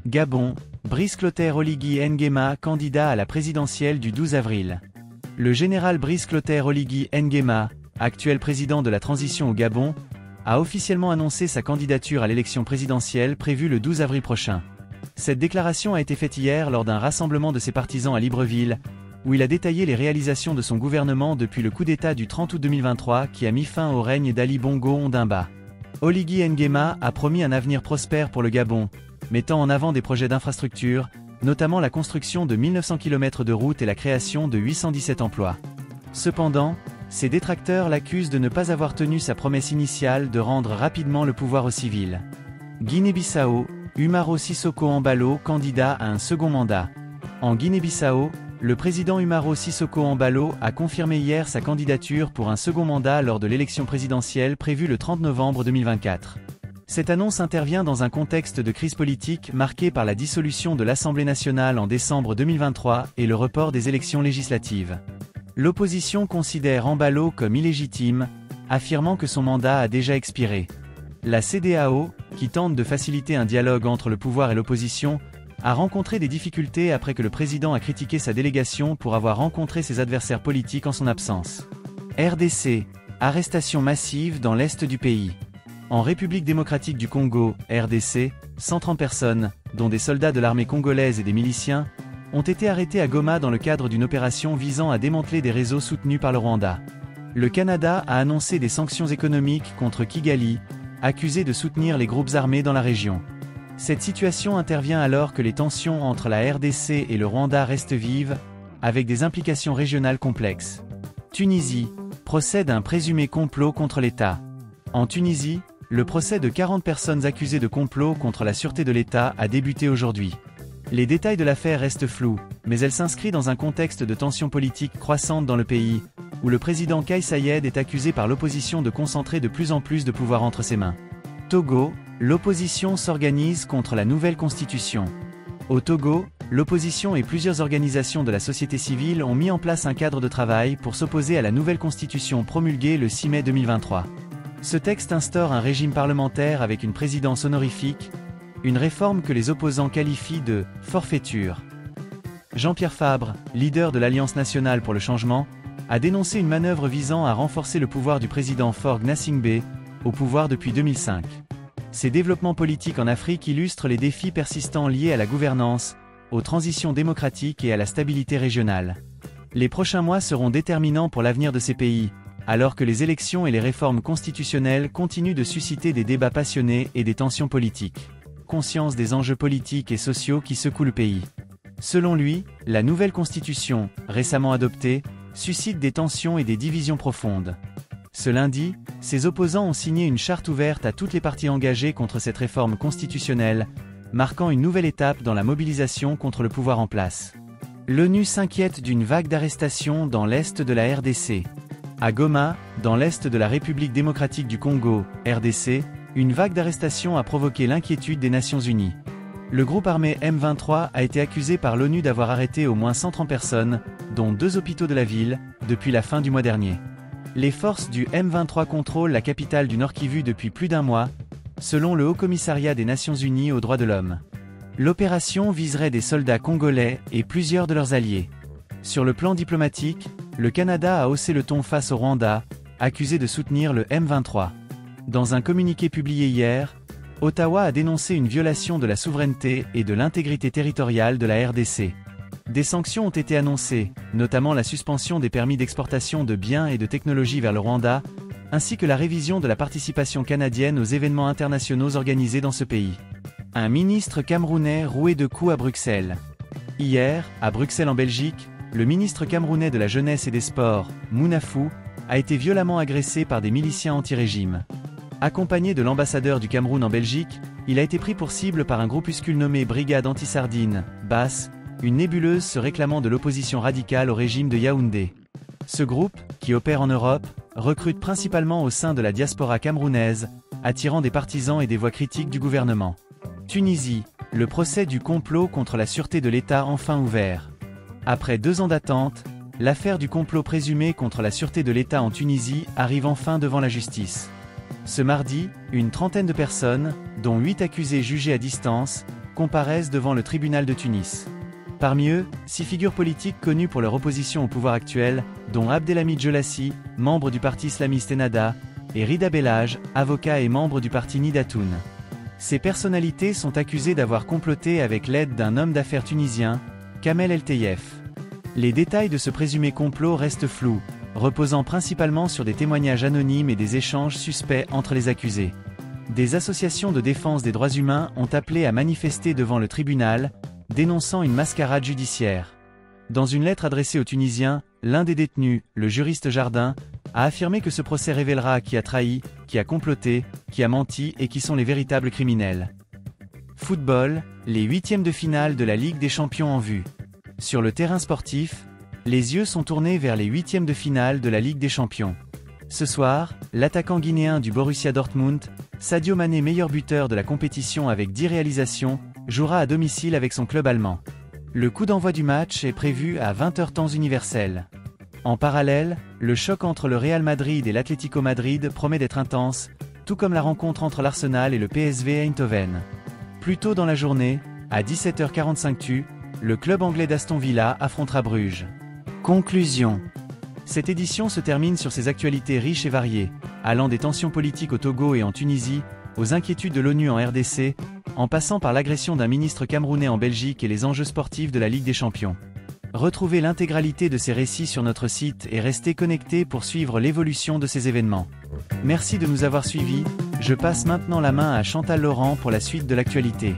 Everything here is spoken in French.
Gabon, Brice Clotaire Oligui Nguema candidat à la présidentielle du 12 avril. Le général Brice Clotaire Oligui Nguema, actuel président de la transition au Gabon, a officiellement annoncé sa candidature à l'élection présidentielle prévue le 12 avril prochain. Cette déclaration a été faite hier lors d'un rassemblement de ses partisans à Libreville, où il a détaillé les réalisations de son gouvernement depuis le coup d'État du 30 août 2023 qui a mis fin au règne d'Ali Bongo Ondimba. Oligui Nguema a promis un avenir prospère pour le Gabon, mettant en avant des projets d'infrastructure, notamment la construction de 1900 km de routes et la création de 817 emplois. Cependant, ses détracteurs l'accusent de ne pas avoir tenu sa promesse initiale de rendre rapidement le pouvoir aux civils. Guinée-Bissau, Umaro Sissoko Embalo candidat à un second mandat. En Guinée-Bissau, le président Umaro Sissoko Embalo a confirmé hier sa candidature pour un second mandat lors de l'élection présidentielle prévue le 30 novembre 2024. Cette annonce intervient dans un contexte de crise politique marqué par la dissolution de l'Assemblée nationale en décembre 2023 et le report des élections législatives. L'opposition considère Embalo comme illégitime, affirmant que son mandat a déjà expiré. La CEDEAO, qui tente de faciliter un dialogue entre le pouvoir et l'opposition, a rencontré des difficultés après que le président a critiqué sa délégation pour avoir rencontré ses adversaires politiques en son absence. RDC, arrestation massive dans l'est du pays. En République démocratique du Congo, RDC, 130 personnes, dont des soldats de l'armée congolaise et des miliciens, ont été arrêtés à Goma dans le cadre d'une opération visant à démanteler des réseaux soutenus par le Rwanda. Le Canada a annoncé des sanctions économiques contre Kigali, accusé de soutenir les groupes armés dans la région. Cette situation intervient alors que les tensions entre la RDC et le Rwanda restent vives, avec des implications régionales complexes. Tunisie, procès d'un présumé complot contre l'État. En Tunisie, le procès de 40 personnes accusées de complot contre la sûreté de l'État a débuté aujourd'hui. Les détails de l'affaire restent flous, mais elle s'inscrit dans un contexte de tensions politiques croissantes dans le pays, où le président Kais Saied est accusé par l'opposition de concentrer de plus en plus de pouvoir entre ses mains. Togo, l'opposition s'organise contre la nouvelle constitution. Au Togo, l'opposition et plusieurs organisations de la société civile ont mis en place un cadre de travail pour s'opposer à la nouvelle constitution promulguée le 6 mai 2023. Ce texte instaure un régime parlementaire avec une présidence honorifique, une réforme que les opposants qualifient de « forfaiture ». Jean-Pierre Fabre, leader de l'Alliance nationale pour le changement, a dénoncé une manœuvre visant à renforcer le pouvoir du président Faure Gnassingbé, au pouvoir depuis 2005. Ces développements politiques en Afrique illustrent les défis persistants liés à la gouvernance, aux transitions démocratiques et à la stabilité régionale. Les prochains mois seront déterminants pour l'avenir de ces pays, alors que les élections et les réformes constitutionnelles continuent de susciter des débats passionnés et des tensions politiques. Conscience des enjeux politiques et sociaux qui secouent le pays. Selon lui, la nouvelle constitution, récemment adoptée, suscite des tensions et des divisions profondes. Ce lundi, ses opposants ont signé une charte ouverte à toutes les parties engagées contre cette réforme constitutionnelle, marquant une nouvelle étape dans la mobilisation contre le pouvoir en place. L'ONU s'inquiète d'une vague d'arrestations dans l'est de la RDC. À Goma, dans l'est de la République démocratique du Congo, RDC, une vague d'arrestations a provoqué l'inquiétude des Nations Unies. Le groupe armé M23 a été accusé par l'ONU d'avoir arrêté au moins 130 personnes, dont 2 hôpitaux de la ville, depuis la fin du mois dernier. Les forces du M23 contrôlent la capitale du Nord-Kivu depuis plus d'un mois, selon le Haut-Commissariat des Nations Unies aux droits de l'homme. L'opération viserait des soldats congolais et plusieurs de leurs alliés. Sur le plan diplomatique, le Canada a haussé le ton face au Rwanda, accusé de soutenir le M23. Dans un communiqué publié hier, Ottawa a dénoncé une violation de la souveraineté et de l'intégrité territoriale de la RDC. Des sanctions ont été annoncées, notamment la suspension des permis d'exportation de biens et de technologies vers le Rwanda, ainsi que la révision de la participation canadienne aux événements internationaux organisés dans ce pays. Un ministre camerounais roué de coups à Bruxelles. Hier, à Bruxelles en Belgique, le ministre camerounais de la Jeunesse et des Sports, Mounafou, a été violemment agressé par des miliciens anti-régime. Accompagné de l'ambassadeur du Cameroun en Belgique, il a été pris pour cible par un groupuscule nommé Brigade Anti-Sardine, BAS, une nébuleuse se réclamant de l'opposition radicale au régime de Yaoundé. Ce groupe, qui opère en Europe, recrute principalement au sein de la diaspora camerounaise, attirant des partisans et des voix critiques du gouvernement. Tunisie, le procès du complot contre la sûreté de l'État enfin ouvert. Après 2 ans d'attente, l'affaire du complot présumé contre la sûreté de l'État en Tunisie arrive enfin devant la justice. Ce mardi, une trentaine de personnes, dont 8 accusés jugés à distance, comparaissent devant le tribunal de Tunis. Parmi eux, 6 figures politiques connues pour leur opposition au pouvoir actuel, dont Abdelhamid Jelassi, membre du parti islamiste Ennahda, et Rida Bellage, avocat et membre du parti Nidatoun. Ces personnalités sont accusées d'avoir comploté avec l'aide d'un homme d'affaires tunisien, Kamel El Tayef. Les détails de ce présumé complot restent flous, reposant principalement sur des témoignages anonymes et des échanges suspects entre les accusés. Des associations de défense des droits humains ont appelé à manifester devant le tribunal, dénonçant une mascarade judiciaire. Dans une lettre adressée aux Tunisiens, l'un des détenus, le juriste Jardin, a affirmé que ce procès révélera qui a trahi, qui a comploté, qui a menti et qui sont les véritables criminels. Football, les huitièmes de finale de la Ligue des Champions en vue. Sur le terrain sportif, les yeux sont tournés vers les huitièmes de finale de la Ligue des Champions. Ce soir, l'attaquant guinéen du Borussia Dortmund, Sadio Mané, meilleur buteur de la compétition avec 10 réalisations, jouera à domicile avec son club allemand. Le coup d'envoi du match est prévu à 20h temps universel. En parallèle, le choc entre le Real Madrid et l'Atlético Madrid promet d'être intense, tout comme la rencontre entre l'Arsenal et le PSV Eindhoven. Plus tôt dans la journée, à 17h45 le club anglais d'Aston Villa affrontera Bruges. Conclusion. Cette édition se termine sur ces actualités riches et variées, allant des tensions politiques au Togo et en Tunisie, aux inquiétudes de l'ONU en RDC, en passant par l'agression d'un ministre camerounais en Belgique et les enjeux sportifs de la Ligue des Champions. Retrouvez l'intégralité de ces récits sur notre site et restez connectés pour suivre l'évolution de ces événements. Merci de nous avoir suivis, je passe maintenant la main à Chantal Laurent pour la suite de l'actualité.